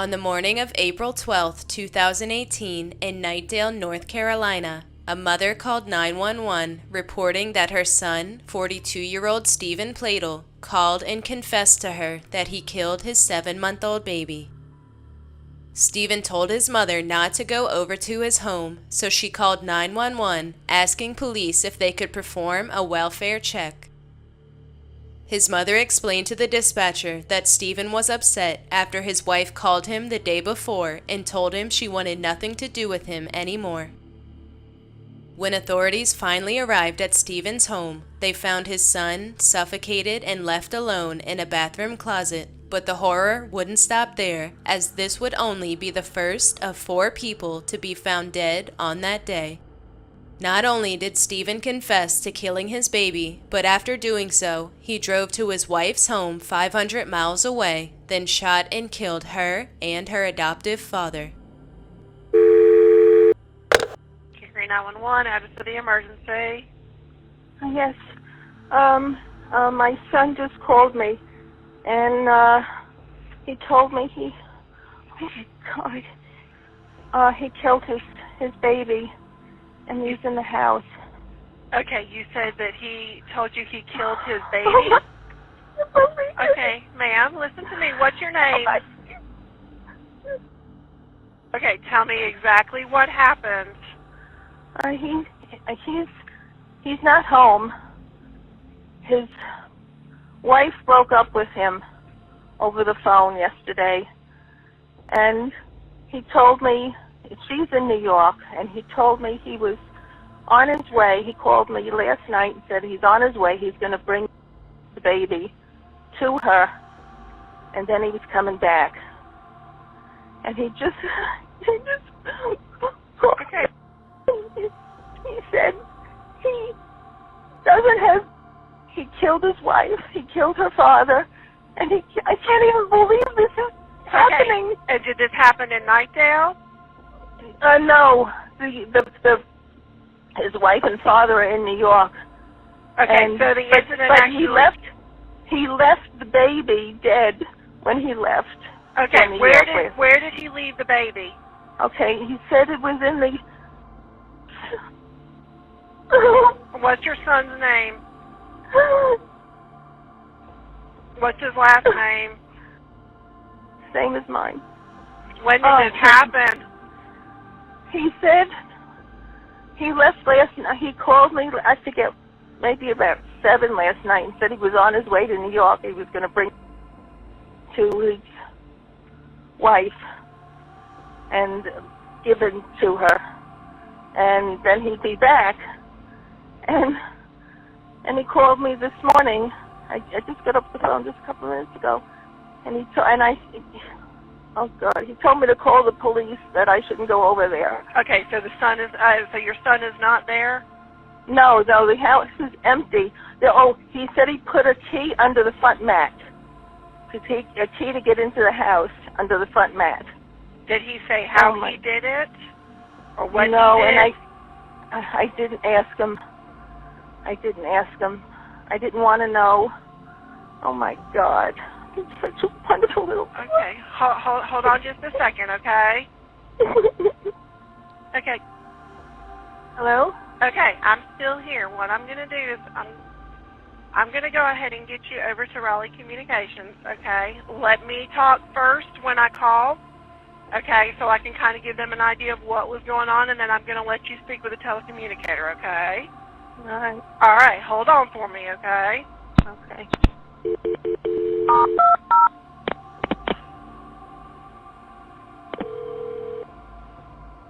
On the morning of April 12, 2018, in Knightdale, North Carolina, a mother called 911 reporting that her son, 42-year-old Stephen Pladle, called and confessed to her that he killed his 7-month-old baby. Stephen told his mother not to go over to his home, so she called 911, asking police if they could perform a welfare check. His mother explained to the dispatcher that Stephen was upset after his wife called him the day before and told him she wanted nothing to do with him anymore. When authorities finally arrived at Stephen's home, they found his son suffocated and left alone in a bathroom closet. But the horror wouldn't stop there, as this would only be the first of 4 people to be found dead on that day. Not only did Stephen confess to killing his baby, but after doing so, he drove to his wife's home 500 miles away, then shot and killed her and her adoptive father. 911, address to the emergency. Yes. My son just called me, and he told me oh my God, he killed his baby, and he's in the house. Okay, you said that he told you he killed his baby? Okay, ma'am, listen to me. What's your name? Okay, tell me exactly what happened. He's not home. His wife broke up with him over the phone yesterday, and he told me, she's in New York, and he told me he was on his way. He called me last night and said he's on his way. He's going to bring the baby to her, and then he was coming back. And he just okay. He said he doesn't have, he killed his wife, he killed her father, and I can't even believe this is happening. And did this happen in Knightdale? No, his wife and father are in New York. Okay, so the incident actually... he left the baby dead when he left. Okay, where did he leave the baby? Okay, he said it was in the... What's your son's name? What's his last name? Same as mine. When did this happen? He said he left last night. He called me, I forget, maybe about 7 last night, and said he was on his way to New York. He was going to bring to his wife and give it to her, and then he'd be back. And he called me this morning. I just got off the phone just a couple of minutes ago, and he told me to call the police, that I shouldn't go over there. Okay, so so your son is not there? No, the house is empty. He said he put a key under the front mat. A key to get into the house under the front mat. Did he say how he did it, or what he did? No, and I didn't ask him. I didn't want to know. Oh my God, he's such a wonderful little boy. Okay, hold on just a second, okay? Okay. Hello? Okay, I'm still here. What I'm going to do is I'm going to go ahead and get you over to Raleigh Communications, okay? Let me talk first when I call, okay, so I can kind of give them an idea of what was going on, and then I'm going to let you speak with a telecommunicator, okay? All right. All right, hold on for me, okay? Okay.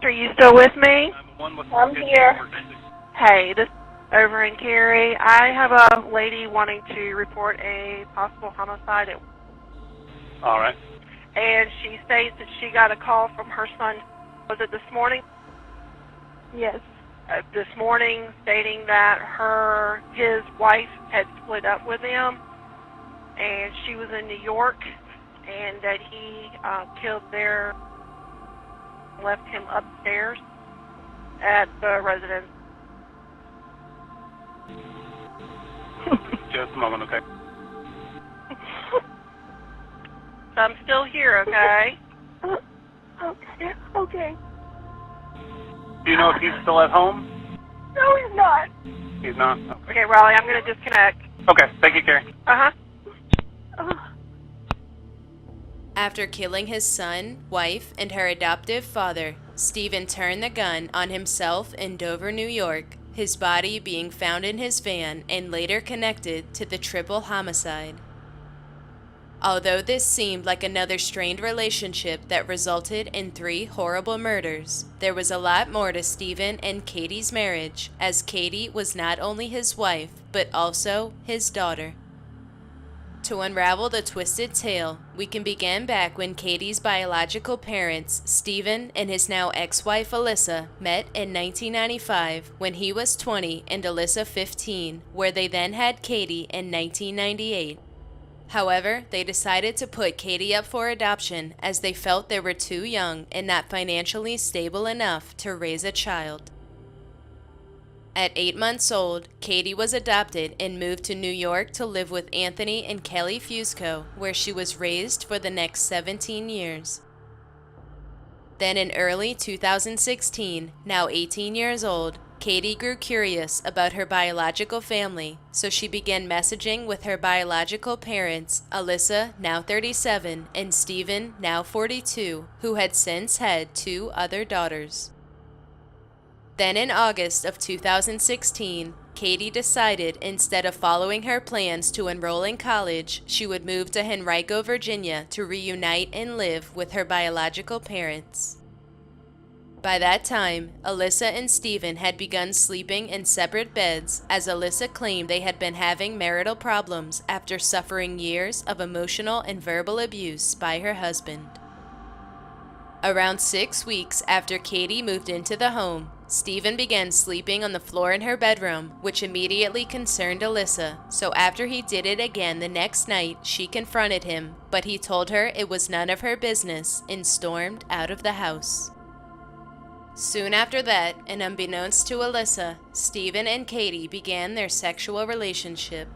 Are you still with me? I'm here. Hey, this is over in Cary. I have a lady wanting to report a possible homicide. All right. And she states that she got a call from her son. Was it this morning? Yes. This morning, stating that his wife had split up with him, and she was in New York, and that he killed left him upstairs at the residence. Just a moment, okay? So I'm still here, okay? Okay, okay. Do you know if he's still at home? No, he's not. He's not? Okay. Okay, Raleigh, I'm going to disconnect. Okay, thank you, Carrie. Uh-huh. After killing his son, wife, and her adoptive father, Stephen turned the gun on himself in Dover, New York, his body being found in his van and later connected to the triple homicide. Although this seemed like another strained relationship that resulted in 3 horrible murders, there was a lot more to Stephen and Katie's marriage, as Katie was not only his wife, but also his daughter. To unravel the twisted tale, we can begin back when Katie's biological parents, Stephen and his now ex-wife Alyssa, met in 1995 when he was 20 and Alyssa 15, where they then had Katie in 1998. However, they decided to put Katie up for adoption as they felt they were too young and not financially stable enough to raise a child. At 8 months old, Katie was adopted and moved to New York to live with Anthony and Kelly Fusco, where she was raised for the next 17 years. Then in early 2016, now 18 years old, Katie grew curious about her biological family, so she began messaging with her biological parents, Alyssa, now 37, and Stephen, now 42, who had since had 2 other daughters. Then in August of 2016, Katie decided instead of following her plans to enroll in college, she would move to Henrico, Virginia to reunite and live with her biological parents. By that time, Alyssa and Stephen had begun sleeping in separate beds, as Alyssa claimed they had been having marital problems after suffering years of emotional and verbal abuse by her husband. Around 6 weeks after Katie moved into the home, Stephen began sleeping on the floor in her bedroom, which immediately concerned Alyssa, so after he did it again the next night, she confronted him, but he told her it was none of her business and stormed out of the house. Soon after that, and unbeknownst to Alyssa, Stephen and Katie began their sexual relationship.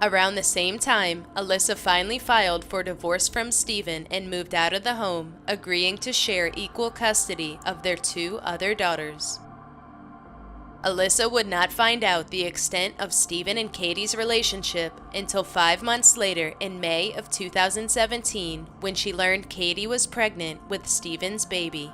Around the same time, Alyssa finally filed for divorce from Stephen and moved out of the home, agreeing to share equal custody of their 2 other daughters. Alyssa would not find out the extent of Stephen and Katie's relationship until 5 months later in May of 2017, when she learned Katie was pregnant with Stephen's baby.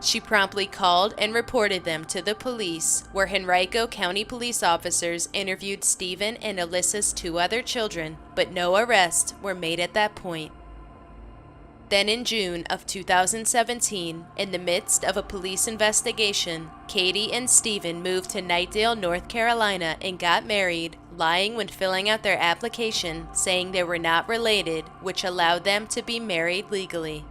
She promptly called and reported them to the police, where Henrico County police officers interviewed Stephen and Alyssa's 2 other children, but no arrests were made at that point. Then in June of 2017, in the midst of a police investigation, Katie and Stephen moved to Knightdale, North Carolina and got married, lying when filling out their application, saying they were not related, which allowed them to be married legally.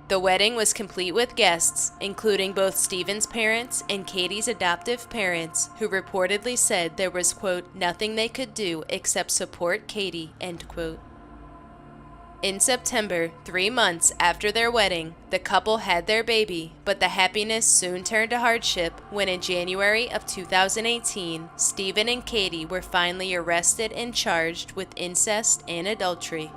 The wedding was complete with guests, including both Stephen's parents and Katie's adoptive parents, who reportedly said there was, quote, nothing they could do except support Katie, end quote. In September, 3 months after their wedding, the couple had their baby, but the happiness soon turned to hardship when in January of 2018, Stephen and Katie were finally arrested and charged with incest and adultery.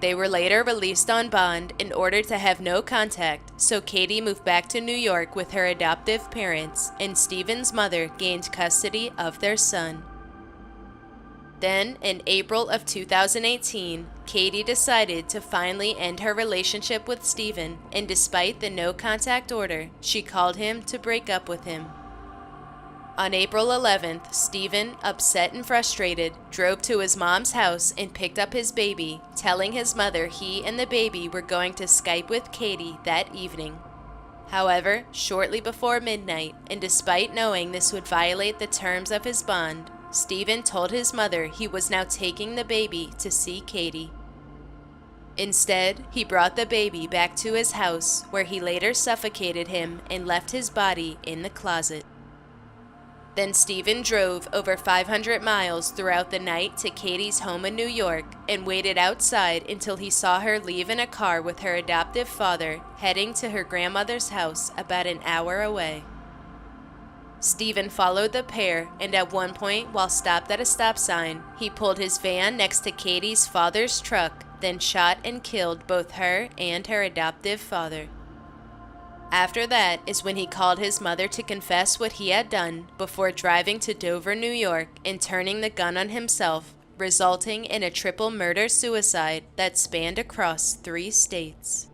They were later released on bond in order to have no contact, so Katie moved back to New York with her adoptive parents, and Stephen's mother gained custody of their son. Then, in April of 2018, Katie decided to finally end her relationship with Stephen, and despite the no-contact order, she called him to break up with him. On April 11th, Stephen, upset and frustrated, drove to his mom's house and picked up his baby, telling his mother he and the baby were going to Skype with Katie that evening. However, shortly before midnight, and despite knowing this would violate the terms of his bond, Stephen told his mother he was now taking the baby to see Katie. Instead, he brought the baby back to his house, where he later suffocated him and left his body in the closet. Then Stephen drove over 500 miles throughout the night to Katie's home in New York and waited outside until he saw her leave in a car with her adoptive father, heading to her grandmother's house about an hour away. Stephen followed the pair, and at one point, while stopped at a stop sign, he pulled his van next to Katie's father's truck, then shot and killed both her and her adoptive father. After that is when he called his mother to confess what he had done before driving to Dover, New York, and turning the gun on himself, resulting in a triple murder-suicide that spanned across 3 states.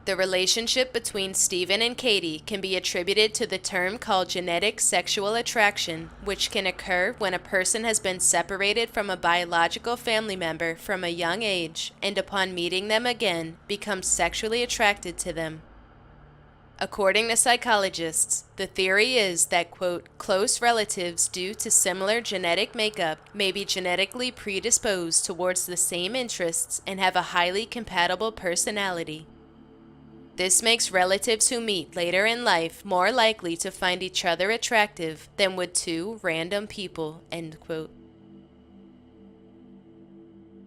The relationship between Stephen and Katie can be attributed to the term called genetic sexual attraction, which can occur when a person has been separated from a biological family member from a young age and upon meeting them again becomes sexually attracted to them. According to psychologists, the theory is that, quote, close relatives due to similar genetic makeup may be genetically predisposed towards the same interests and have a highly compatible personality. This makes relatives who meet later in life more likely to find each other attractive than would 2 random people, end quote.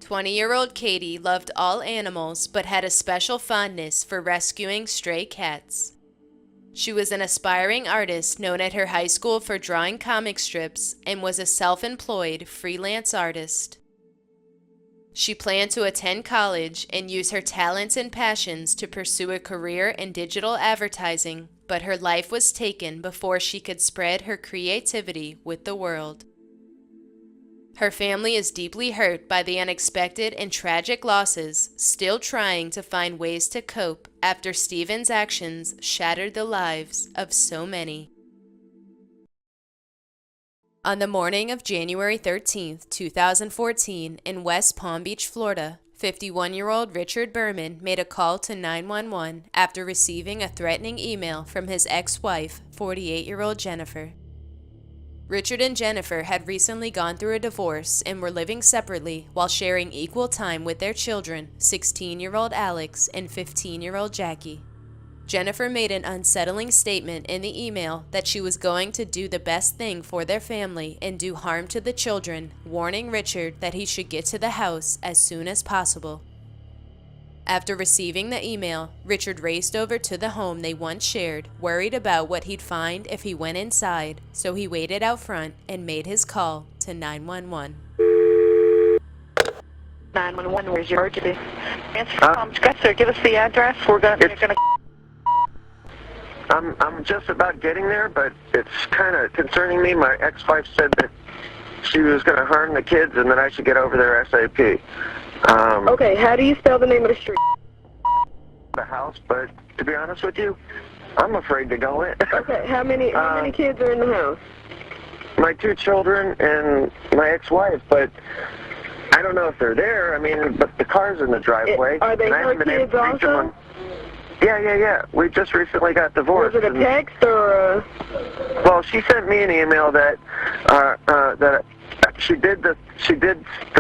20-year-old Katie loved all animals but had a special fondness for rescuing stray cats. She was an aspiring artist known at her high school for drawing comic strips and was a self-employed freelance artist. She planned to attend college and use her talents and passions to pursue a career in digital advertising, but her life was taken before she could spread her creativity with the world. Her family is deeply hurt by the unexpected and tragic losses, still trying to find ways to cope after Stephen's actions shattered the lives of so many. On the morning of January 13, 2014, in West Palm Beach, Florida, 51-year-old Richard Berman made a call to 911 after receiving a threatening email from his ex-wife, 48-year-old Jennifer. Richard and Jennifer had recently gone through a divorce and were living separately while sharing equal time with their children, 16-year-old Alex and 15-year-old Jackie. Jennifer made an unsettling statement in the email that she was going to do the best thing for their family and do harm to the children, warning Richard that he should get to the house as soon as possible. After receiving the email, Richard raced over to the home they once shared, worried about what he'd find if he went inside, so he waited out front and made his call to 911. 911, where's your emergency? Answer from sir, give us the address. We're gonna. I'm just about getting there, but it's kind of concerning me. My ex-wife said that she was going to harm the kids and that I should get over there ASAP. Okay, how do you spell the name of the street? The house, but to be honest with you, I'm afraid to go in. Okay, how many kids are in the house? My 2 children and my ex-wife, but I don't know if they're there. I mean, but the car's in the driveway. Are they her kids also? Yeah. We just recently got divorced. Was it a text or a... Well, she sent me an email that that she did the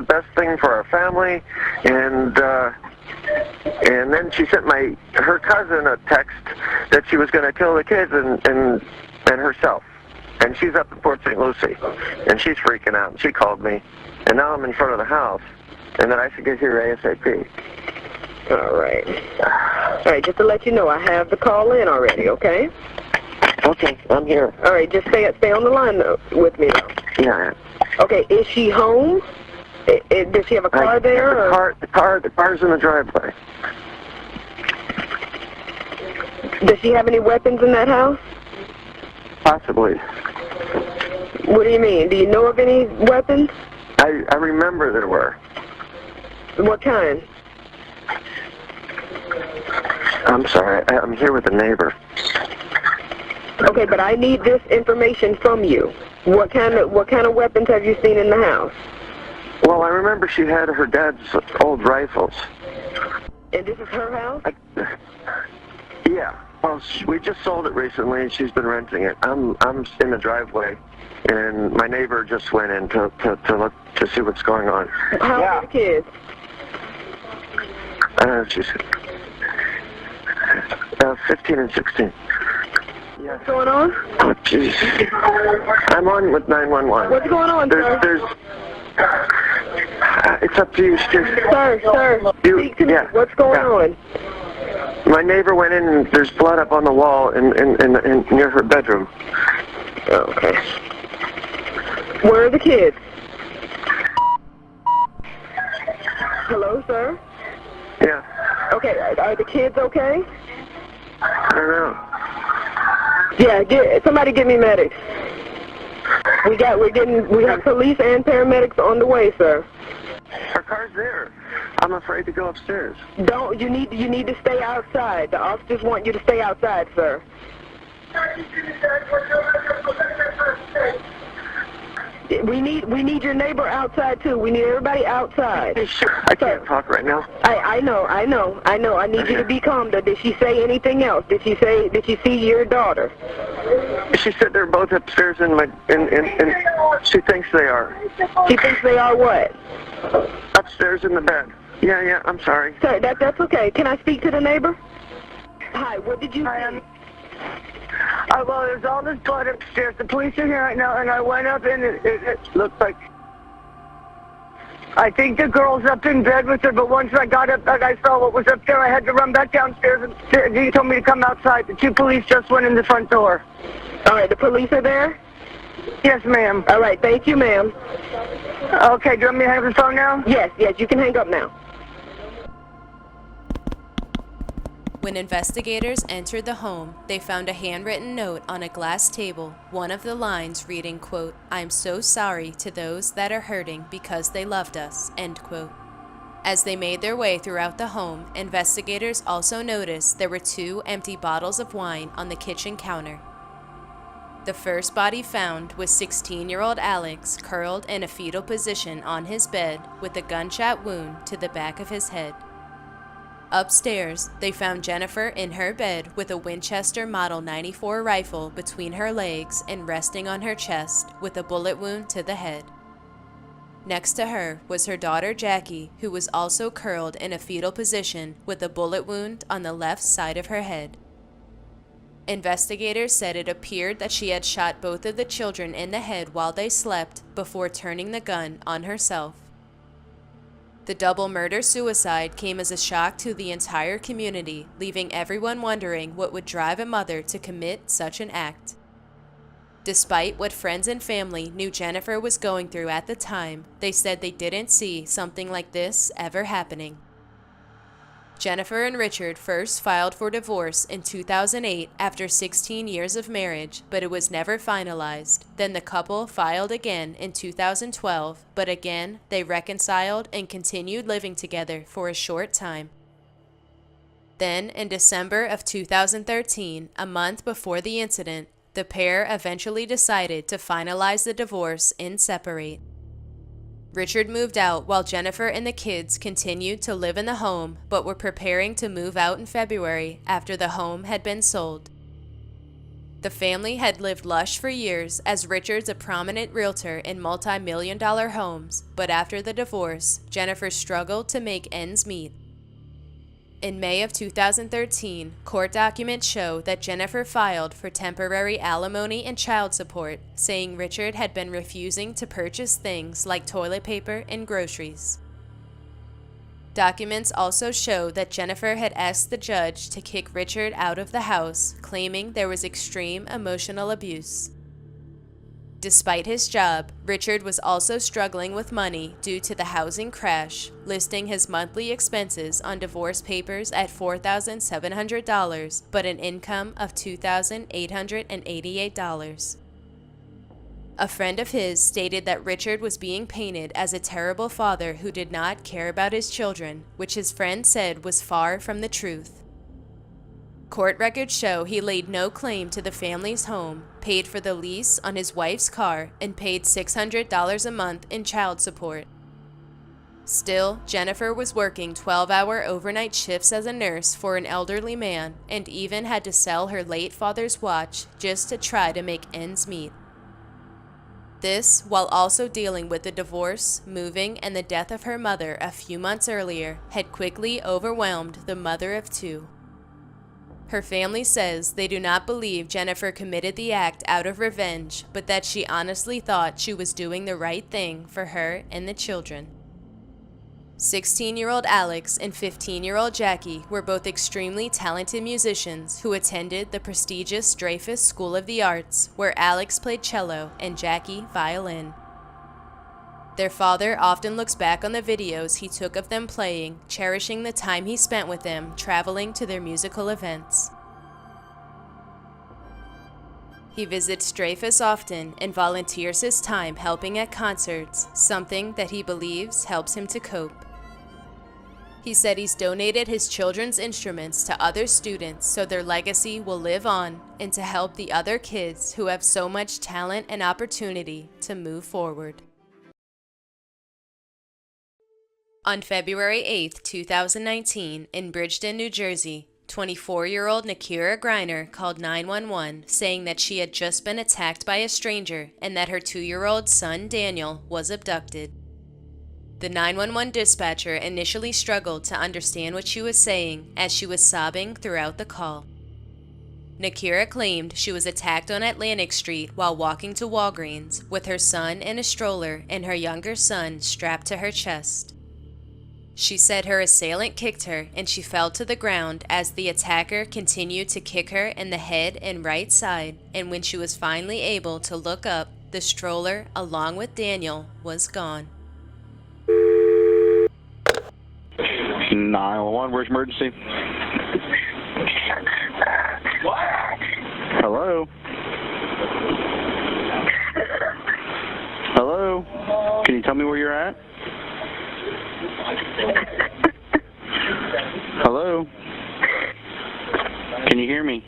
best thing for our family, and then she sent her cousin a text that she was going to kill the kids and herself. And she's up in Port St. Lucie, and she's freaking out. And she called me, and now I'm in front of the house, and that I should get here ASAP. All right, just to let you know, I have the call in already, okay? Okay, I'm here. All right, just stay on the line with me, though. Yeah. Okay, is she home? Does she have a car there? The car's in the driveway. Does she have any weapons in that house? Possibly. What do you mean? Do you know of any weapons? I remember there were. What kind? I'm sorry, I'm here with a neighbor. Okay, but I need this information from you. What kind of weapons have you seen in the house? Well, I remember she had her dad's old rifles. And this is her house? Yeah. Well, we just sold it recently, and she's been renting it. I'm in the driveway, and my neighbor just went in to look to see what's going on. How old are the kids? She's 15 and 16. Yeah. What's going on? Oh, jeez. I'm on with 911. What's going on, sir? It's up to you, Steve. Sir, speak to me. What's going on? My neighbor went in and there's blood up on the wall in near her bedroom. Okay. Where are the kids? Hello, sir? Yeah. Okay, are the kids okay? I don't know. Yeah, somebody get me medics. We have police and paramedics on the way, sir. Her car's there. I'm afraid to go upstairs. You need to stay outside. The officers want you to stay outside, sir. We need your neighbor outside too. We need everybody outside. I can't talk right now. I know. I need you to be calm. Did she say anything else? Did she see your daughter? She said they're both upstairs in she thinks they are. She thinks they are what? Upstairs in the bed. Yeah, I'm sorry. Sir, that's okay. Can I speak to the neighbor? Hi, what did you say? Well, there's all this blood upstairs. The police are here right now, and I went up and it looked like... I think the girl's up in bed with her, but once I got up and I saw what was up there, I had to run back downstairs, and he told me to come outside. The 2 police just went in the front door. All right, the police are there? Yes, ma'am. All right, thank you, ma'am. Okay, do you want me to hang up the phone now? Yes, you can hang up now. When investigators entered the home, they found a handwritten note on a glass table, one of the lines reading, quote, "I'm so sorry to those that are hurting because they loved us," end quote. As they made their way throughout the home, investigators also noticed there were 2 empty bottles of wine on the kitchen counter. The first body found was 16-year-old Alex, curled in a fetal position on his bed with a gunshot wound to the back of his head. Upstairs, they found Jennifer in her bed with a Winchester Model 94 rifle between her legs and resting on her chest with a bullet wound to the head. Next to her was her daughter Jackie, who was also curled in a fetal position with a bullet wound on the left side of her head. Investigators said it appeared that she had shot both of the children in the head while they slept before turning the gun on herself. The double murder-suicide came as a shock to the entire community, leaving everyone wondering what would drive a mother to commit such an act. Despite what friends and family knew Jennifer was going through at the time, they said they didn't see something like this ever happening. Jennifer and Richard first filed for divorce in 2008 after 16 years of marriage, but it was never finalized. Then the couple filed again in 2012, but again they reconciled and continued living together for a short time. Then, in December of 2013, a month before the incident, the pair eventually decided to finalize the divorce and separate. Richard moved out while Jennifer and the kids continued to live in the home, but were preparing to move out in February after the home had been sold. The family had lived lush for years, as Richard's a prominent realtor in multi-million-dollar homes, but after the divorce, Jennifer struggled to make ends meet. In May of 2013, court documents show that Jennifer filed for temporary alimony and child support, saying Richard had been refusing to purchase things like toilet paper and groceries. Documents also show that Jennifer had asked the judge to kick Richard out of the house, claiming there was extreme emotional abuse. Despite his job, Richard was also struggling with money due to the housing crash, listing his monthly expenses on divorce papers at $4,700, but an income of $2,888. A friend of his stated that Richard was being painted as a terrible father who did not care about his children, which his friend said was far from the truth. Court records show he laid no claim to the family's home, paid for the lease on his wife's car, and paid $600 a month in child support. Still, Jennifer was working 12-hour overnight shifts as a nurse for an elderly man, and even had to sell her late father's watch just to try to make ends meet. This, while also dealing with the divorce, moving, and the death of her mother a few months earlier, had quickly overwhelmed the mother of 2. Her family says they do not believe Jennifer committed the act out of revenge, but that she honestly thought she was doing the right thing for her and the children. 16-year-old Alex and 15-year-old Jackie were both extremely talented musicians who attended the prestigious Dreyfus School of the Arts, where Alex played cello and Jackie violin. Their father often looks back on the videos he took of them playing, cherishing the time he spent with them traveling to their musical events. He visits Dreyfus often and volunteers his time helping at concerts, something that he believes helps him to cope. He said he's donated his children's instruments to other students so their legacy will live on and to help the other kids who have so much talent and opportunity to move forward. On February 8, 2019, in Bridgeton, New Jersey, 24-year-old Nakira Griner called 911 saying that she had just been attacked by a stranger and that her 2-year-old son Daniel was abducted. The 911 dispatcher initially struggled to understand what she was saying as she was sobbing throughout the call. Nakira claimed she was attacked on Atlantic Street while walking to Walgreens with her son in a stroller and her younger son strapped to her chest. She said her assailant kicked her and she fell to the ground as the attacker continued to kick her in the head and right side, and when she was finally able to look up, the stroller, along with Daniel, was gone. 911, where's emergency? Hello? Hello? Can you tell me where you're at? Hello? Can you hear me?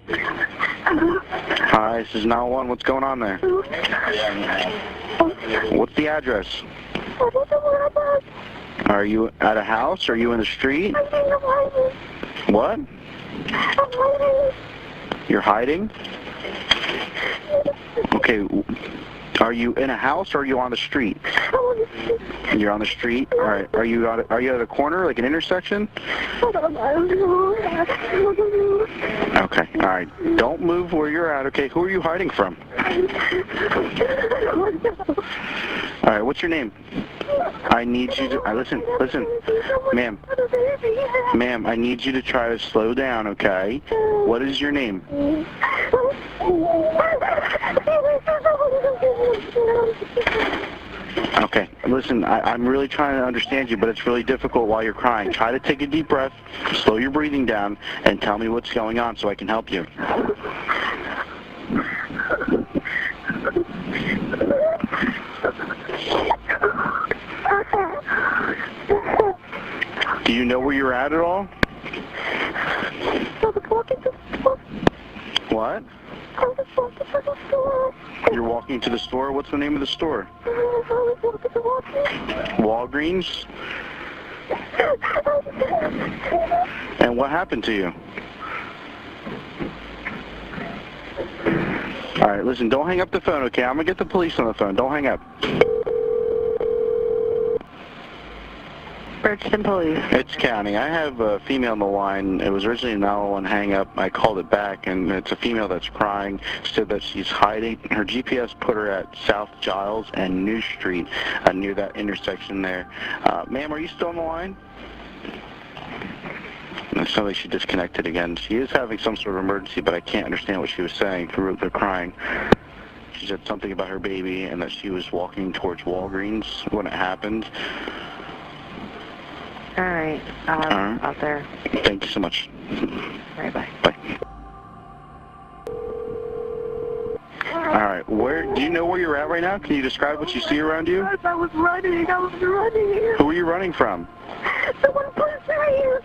Hi, this is 911. What's going on there? What's the address? Are you at a house? Are you in the street? What? You're hiding? Okay. Are you in a house or are you on the street? You're on the street? All right. Are you at a corner, like an intersection? Okay. All right. Don't move where you're at. Okay. Who are you hiding from? All right. What's your name? I need you to listen, ma'am. Ma'am, I need you to try to slow down, okay? What is your name? Okay, listen, I'm really trying to understand you, but it's really difficult while you're crying. Try to take a deep breath, slow your breathing down, and tell me what's going on so I can help you. Do you know where you're at all? What? You're walking to the store? What's the name of the store? Walgreens? And what happened to you? Alright, listen, don't hang up the phone, okay? I'm gonna get the police on the phone. Don't hang up. Bridgeton Police. It's County. I have a female on the line. It was originally a 911 hang-up. I called it back, and it's a female that's crying. Said that she's hiding. Her GPS put her at South Giles and New Street, near that intersection there. Ma'am, are you still on the line? It sounds like she disconnected again. She is having some sort of emergency, but I can't understand what she was saying through the crying. She said something about her baby and that she was walking towards Walgreens when it happened. All right. Out there. Thank you so much. All right, bye. Bye. All right. Do you know where you're at right now? Can you describe what you see around you? Yes, I was running. Who are you running from? The one person right here.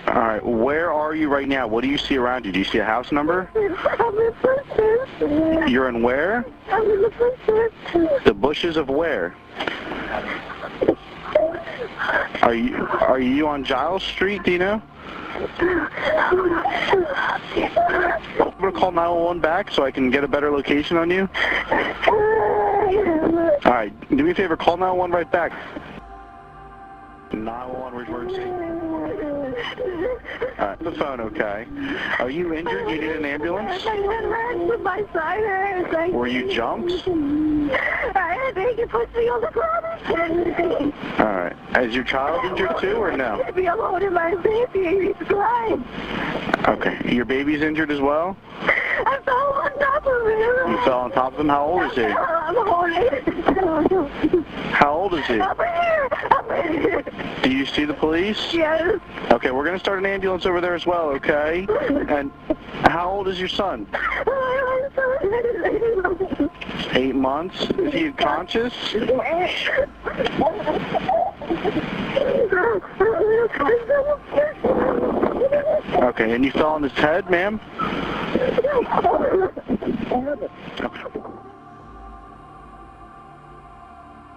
All right. Where are you right now? What do you see around you? Do you see a house number? I'm in Bridgeton. You're in where? I'm in the Bridgeton. The bushes of where? Are you on Giles Street? Do you know? I'm gonna call 911 back so I can get a better location on you. All right, do me a favor, call 911 right back. 911 emergency. The phone, okay. Are you injured? You need an ambulance? My side hurts. Were you jumped? I think it puts me on the ground. Alright. Is your child injured too, or no? Be alone in my baby. He's crying. Okay. Your baby's injured as well? I fell on top of him. You fell on top of him? How old is he? I'm holding. How old is he? Up here. Up here. Do you see the police? Yes. Okay, we're going to start an ambulance over there as well, okay? And how old is your son? 8 months? Is he conscious? Okay, and you fell on his head, ma'am? Okay.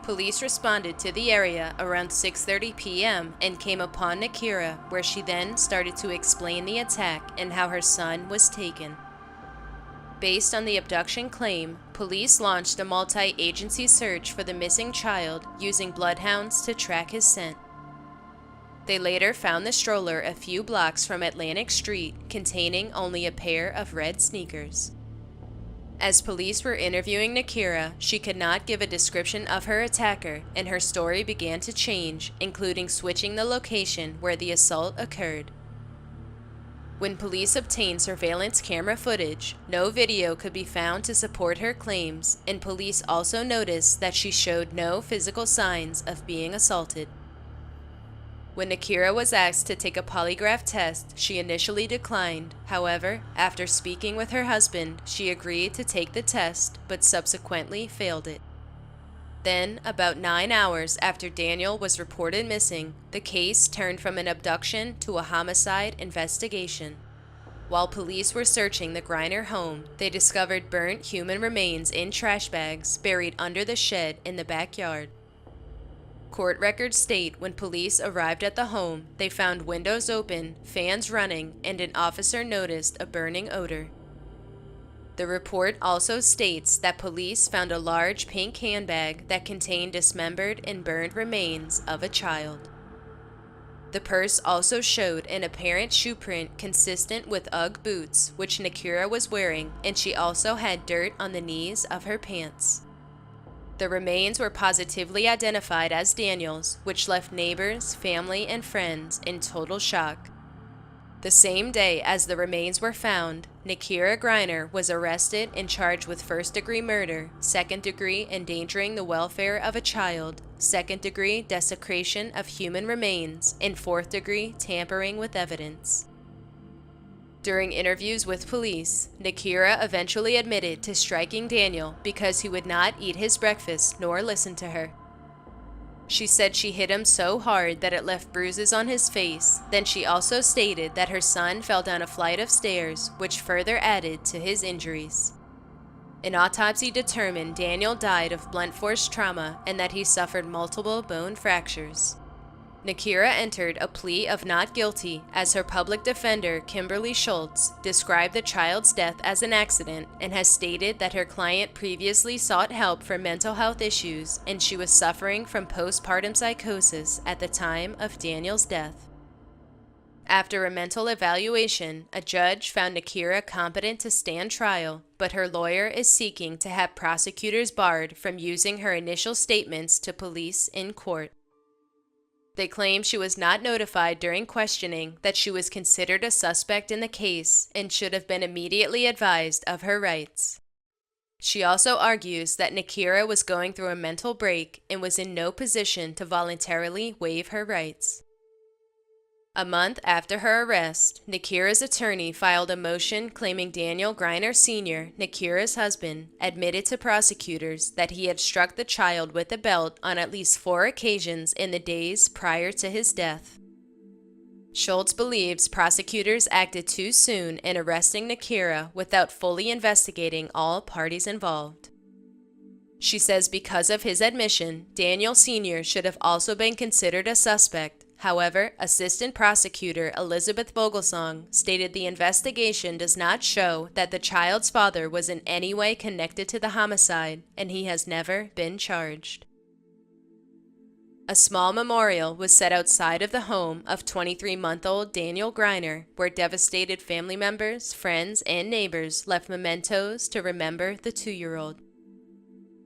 Police responded to the area around 6:30 p.m. and came upon Nakira, where she then started to explain the attack and how her son was taken. Based on the abduction claim, police launched a multi-agency search for the missing child using bloodhounds to track his scent. They later found the stroller a few blocks from Atlantic Street, containing only a pair of red sneakers. As police were interviewing Nakira, she could not give a description of her attacker, and her story began to change, including switching the location where the assault occurred. When police obtained surveillance camera footage, no video could be found to support her claims, and police also noticed that she showed no physical signs of being assaulted. When Nakira was asked to take a polygraph test, she initially declined. However, after speaking with her husband, she agreed to take the test, but subsequently failed it. Then, about 9 hours after Daniel was reported missing, the case turned from an abduction to a homicide investigation. While police were searching the Griner home, they discovered burnt human remains in trash bags buried under the shed in the backyard. Court records state when police arrived at the home, they found windows open, fans running, and an officer noticed a burning odor. The report also states that police found a large pink handbag that contained dismembered and burned remains of a child. The purse also showed an apparent shoe print consistent with Ugg boots, which Nakira was wearing, and she also had dirt on the knees of her pants. The remains were positively identified as Daniel's, which left neighbors, family, and friends in total shock. The same day as the remains were found, Nakira Griner was arrested and charged with first-degree murder, second-degree endangering the welfare of a child, second-degree desecration of human remains, and fourth-degree tampering with evidence. During interviews with police, Nakira eventually admitted to striking Daniel because he would not eat his breakfast nor listen to her. She said she hit him so hard that it left bruises on his face. Then she also stated that her son fell down a flight of stairs, which further added to his injuries. An autopsy determined Daniel died of blunt force trauma and that he suffered multiple bone fractures. Nakira entered a plea of not guilty as her public defender, Kimberly Schultz, described the child's death as an accident and has stated that her client previously sought help for mental health issues and she was suffering from postpartum psychosis at the time of Daniel's death. After a mental evaluation, a judge found Nakira competent to stand trial, but her lawyer is seeking to have prosecutors barred from using her initial statements to police in court. They claim she was not notified during questioning that she was considered a suspect in the case and should have been immediately advised of her rights. She also argues that Nakira was going through a mental break and was in no position to voluntarily waive her rights. A month after her arrest, Nakira's attorney filed a motion claiming Daniel Griner Sr., Nakira's husband, admitted to prosecutors that he had struck the child with a belt on at least 4 occasions in the days prior to his death. Schultz believes prosecutors acted too soon in arresting Nakira without fully investigating all parties involved. She says because of his admission, Daniel Sr. should have also been considered a suspect. However, Assistant Prosecutor Elizabeth Vogelsong stated the investigation does not show that the child's father was in any way connected to the homicide, and he has never been charged. A small memorial was set outside of the home of 23-month-old Daniel Greiner, where devastated family members, friends, and neighbors left mementos to remember the 2-year-old.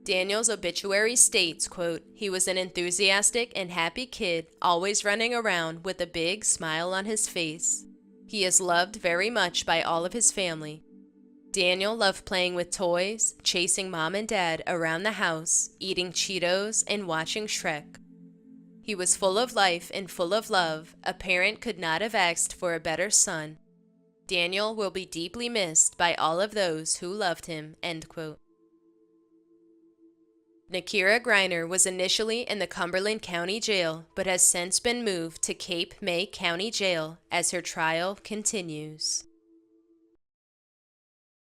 Daniel's obituary states, quote, "He was an enthusiastic and happy kid, always running around with a big smile on his face. He is loved very much by all of his family. Daniel loved playing with toys, chasing mom and dad around the house, eating Cheetos, and watching Shrek. He was full of life and full of love. A parent could not have asked for a better son. Daniel will be deeply missed by all of those who loved him," end quote. Nakira Greiner was initially in the Cumberland County Jail, but has since been moved to Cape May County Jail as her trial continues.